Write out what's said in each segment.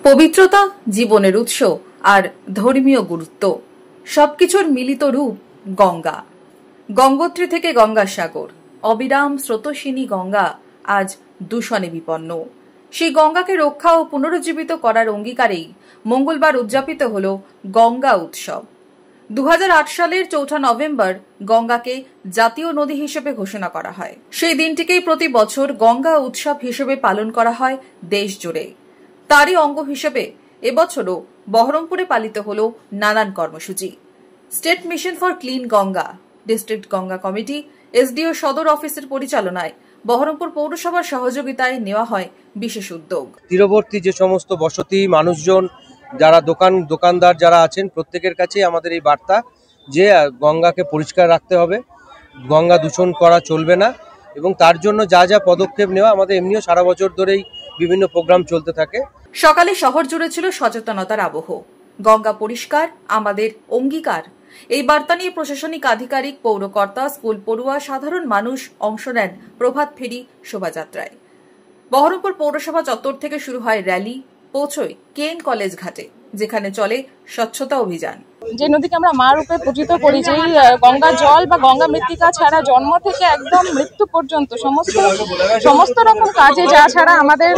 পবিত্রতা, জীবনের উৎস আর ধর্মীয় গুরুত্ব সবকিছুর মিলিত রূপ গঙ্গা। গঙ্গোত্রী থেকে গঙ্গাসাগর, অবিরাম স্রোতস্বিনী গঙ্গা আজ দূষণে বিপন্ন। সেই গঙ্গাকে রক্ষা ও পুনরুজ্জীবিত করার অঙ্গীকারেই মঙ্গলবার উদযাপিত হল গঙ্গা উৎসব। 2008 সালের 4 নভেম্বর গঙ্গাকে জাতীয় নদী হিসেবে ঘোষণা করা হয়। সেই দিনটিকেই প্রতি বছর গঙ্গা উৎসব হিসেবে পালন করা হয় দেশ জুড়ে। তারই অঙ্গ হিসেবে এবছরও বহরমপুরে পালিত হল নানান কর্মসূচি। State mission for clean Ganga, district Ganga committee, SDO সদর অফিসের পরিচালনায় বহরমপুর পৌরসভার সহযোগিতায় নেওয়া হয় বিশেষ উদ্যোগ। তীরবর্তী যে সমস্ত বসতি মানুষজন, যারা দোকানদার যারা আছেন, প্রত্যেকের কাছেই আমাদের এই বার্তা যে গঙ্গাকে পরিষ্কার রাখতে হবে, গঙ্গা দূষণ করা চলবে না এবং তার জন্য যা যা পদক্ষেপ নেওয়া আমাদের এমনিও সারা বছর ধরেই বিভিন্ন প্রোগ্রাম চলতে থাকে। সকালে শহর জুড়ে ছিল সচেতনতার আবহ। গঙ্গা পরিষ্কার আমাদের অঙ্গীকার, এই বার্তা নিয়ে প্রশাসনিক আধিকারিক, পৌরকর্তা, স্কুল পড়ুয়া, সাধারণ মানুষ অংশ নেন প্রভাত ফেরি শোভাযাত্রায়। বহরমপুর পৌরসভা চত্বর থেকে শুরু হয় র্যালি, পৌঁছয় কেএন কলেজ ঘাটে, যেখানে চলে স্বচ্ছতা অভিযান। যে নদীকে আমরা মা রূপে পূজিত করি, যে গঙ্গা জল বা গঙ্গা মৃত্তিকা ছাড়া জন্ম থেকে একদম মৃত্যু পর্যন্ত সমস্ত রকম কাজে যা ছাড়া আমাদের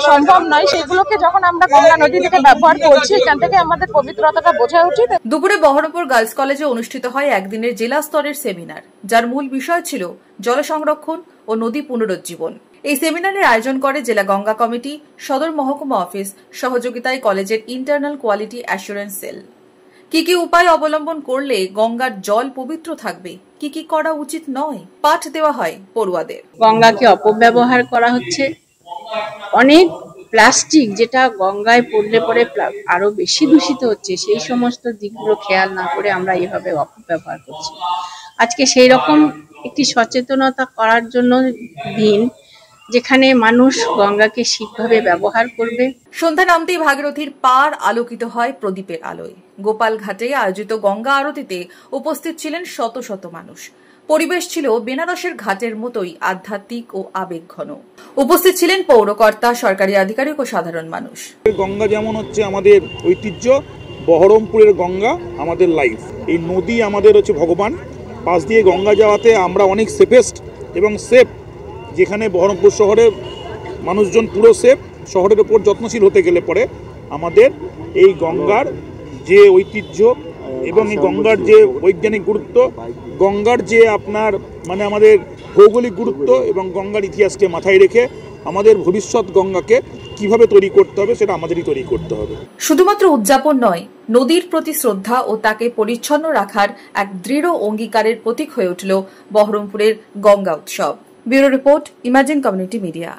সম্ভব নয়, সেগুলোকে যখন আমরা গঙ্গা নদী থেকে ব্যবহার করছি, এখান থেকে আমাদের পবিত্রতাটা বোঝা উচিত। দুপুরে বহরমপুর গার্লস কলেজে অনুষ্ঠিত হয় একদিনের জেলা স্তরের সেমিনার, যার মূল বিষয় ছিল জল সংরক্ষণ ও নদী পুনরুজ্জীবন। এই সেমিনারের আয়োজন করে জেলা গঙ্গা কমিটি, সদর মহকুমা অফিস সহযোগিতায় কলেজের ইন্টারনাল কোয়ালিটি অ্যাসুরেন্স সেল। কি কি উপায় অবলম্বন করলে গঙ্গার জল পবিত্র থাকবে, কি কি করা উচিত নয়, পাঠ দেওয়া হয় পড়ুয়াদের। গঙ্গাকে অপব্যবহার করা হচ্ছে, অনেক প্লাস্টিক যেটা গঙ্গায় পড়লে পরে আরো বেশি দূষিত হচ্ছে, সেই সমস্ত দিকগুলো খেয়াল না করে আমরা এইভাবে অপব্যবহার করছি। আজকে সেই রকম একটি সচেতনতা করার জন্য দিন, যেখানে মানুষ গঙ্গাকে ঠিকভাবে ব্যবহার করবে। সন্ধ্যা নামতেই ভাগীরথীর পার আলোকিত হয় প্রদীপের আলোয়। গোপালঘাটে আয়োজিত গঙ্গা আরতিতে উপস্থিত ছিলেন শত শত মানুষ। পরিবেশ ছিল বেনারসের ঘাটের মতোই আধ্যাত্মিক ও আবেগঘন। উপস্থিত ছিলেন পৌরকর্তা, সরকারি আধিকারিক ও সাধারণ মানুষ। গঙ্গা যেমন হচ্ছে আমাদের ঐতিহ্য, বহরমপুরের গঙ্গা আমাদের লাইফ। এই নদী আমাদের হচ্ছে ভগবান। পাশ দিয়ে গঙ্গা যাওয়াতে আমরা অনেক সেফেস্ট এবং সেফ, যেখানে বহরমপুর শহরের মানুষজন পুরো সেফ। শহরের ওপর যত্নশীল হতে গেলে পরে আমাদের এই গঙ্গার যে ঐতিহ্য এবং এই গঙ্গার যে বৈজ্ঞানিক গুরুত্ব, গঙ্গার যে আপনার আমাদের ভৌগোলিক গুরুত্ব এবং গঙ্গার ইতিহাসকে মাথায় রেখে আমাদের ভবিষ্যৎ গঙ্গাকে কিভাবে তৈরি করতে হবে, সেটা আমাদেরই তৈরি করতে হবে। শুধুমাত্র উদযাপন নয়, নদীর প্রতি শ্রদ্ধা ও তাকে পরিচ্ছন্ন রাখার এক দৃঢ় অঙ্গীকারের প্রতীক হয়ে উঠল বহরমপুরের গঙ্গা উৎসব। Bureau report, imagine community media.